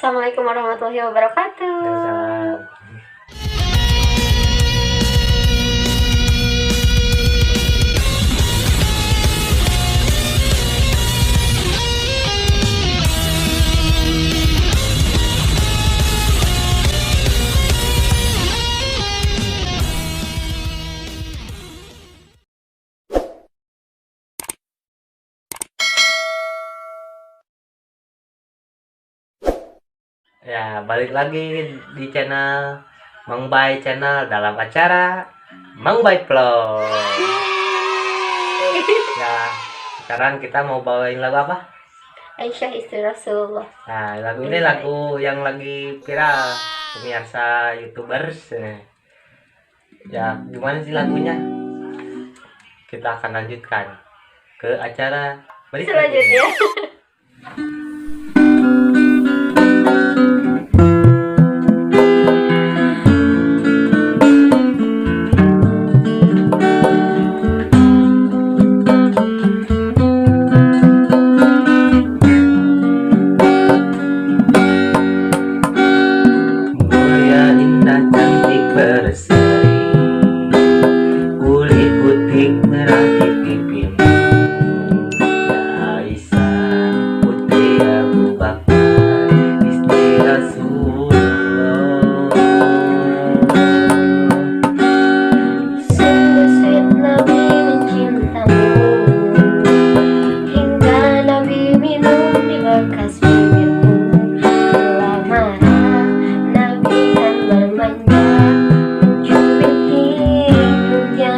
Assalamualaikum warahmatullahi wabarakatuh. Waalaikumsalam. Ya, balik lagi di channel Mang Bay Channel dalam acara Mang Bay Vlog. Ya, sekarang kita mau bawain lagu apa? Aisyah istri Rasulullah. Nah, lagu ini lagu yang lagi viral pemirsa YouTubers. Ya, gimana sih lagunya? Kita akan lanjutkan ke acara berikutnya. Selanjutnya. Mulia indah cantik berseri, kulit putih merah di pipimu. Aisyah putri Abu Bakar, istri Rasulullah. Sungguh sweet Nabi mencintamu, hingga Nabi minum di bekas bibirmu. Bila marah Nabi kan bermanja, mencubit hidungnya.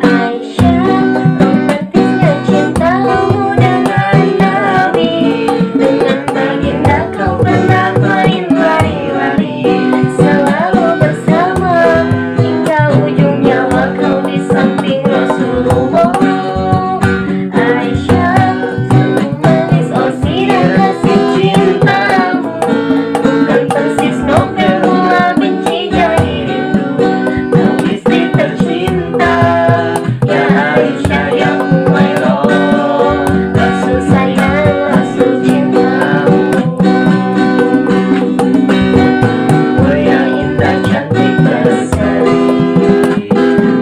Aisyah, romantisnya cintamu dengan Nabi. Dengan baginda kau pernah main lari-lari, selalu bersama hingga ujung nyawa kau di samping Rasulullah. Aisyah, sungguh manis oh sirah kasih cintamu, bukan persis novel bola benci jadi rindu. Kau istri tercinta, ya Aisyah yang muwairoh, Rasul sayang, Rasul cintamu. Mulia indah cantik berseri,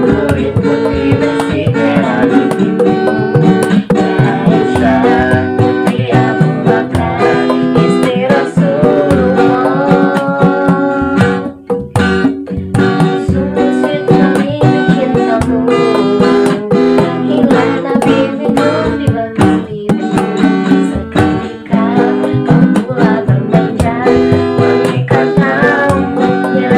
kulit putih bersih merah di pipimu. Aisyah putri Abu Bakar, istri Rasulullah. Sungguh sweet Nabi mencintamu, hingga Nabi minum di bekas bibirmu. Seketika kau pula bermanja, mengikat rambutnya.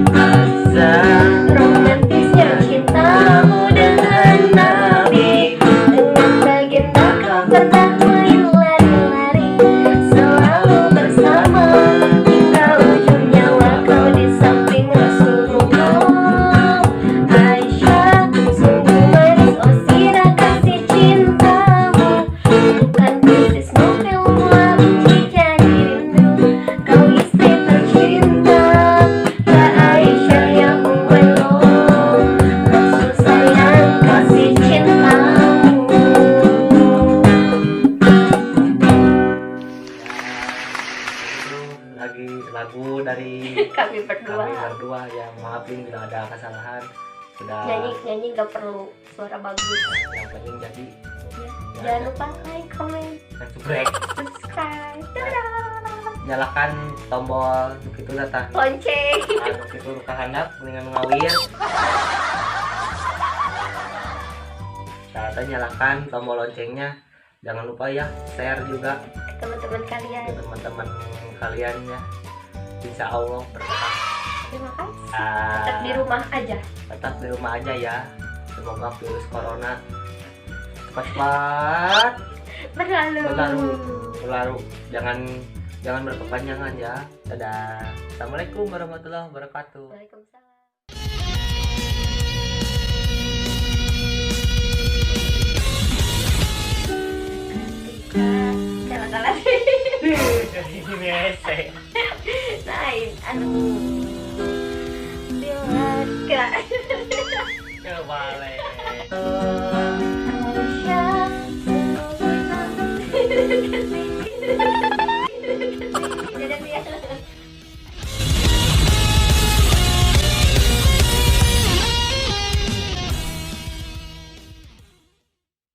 Aisyah, Romantisnya cintamu dengan Nabi, dengan baginda kau pernah main lari-lari, selalu bersama hingga ujung nyawa kau di samping Rasulullah. Aisyah, sungguh manis oh sirah kasih cintamu, bukan bisnis novel bola benci jadi rindu. Kau istri tercinta, ya Aisyah yang muwairoh, Rasul sayang kasih cintamu. itu lagi lagu dari Kami kami berdua berdua. Ya, maafin bila ada kesalahan. Sudah nyanyi nggak perlu suara bagus. yang penting jadi Ya, jangan lupa like, comment, dan subrek. subscribe, dadah. Nyalakan tombol gitu tah. Lonceng. Anu kitu nu kahandap dengan ngawir. Saya nyalakan tombol loncengnya. Jangan lupa ya share juga Ke teman-teman ke kalian. teman-teman kalian ya. Insya Allah berkah. Terima kasih. Ah, Tetap di rumah aja. tetap di rumah aja ya. Semoga virus corona cepat berlalu. Jangan berkepanjangan ya. Dadah. Assalamualaikum warahmatullahi wabarakatuh. Waalaikumsalam. Kalah-kalah. Ini esek. Lain, aduh. Bila boleh. Aisyah, semoga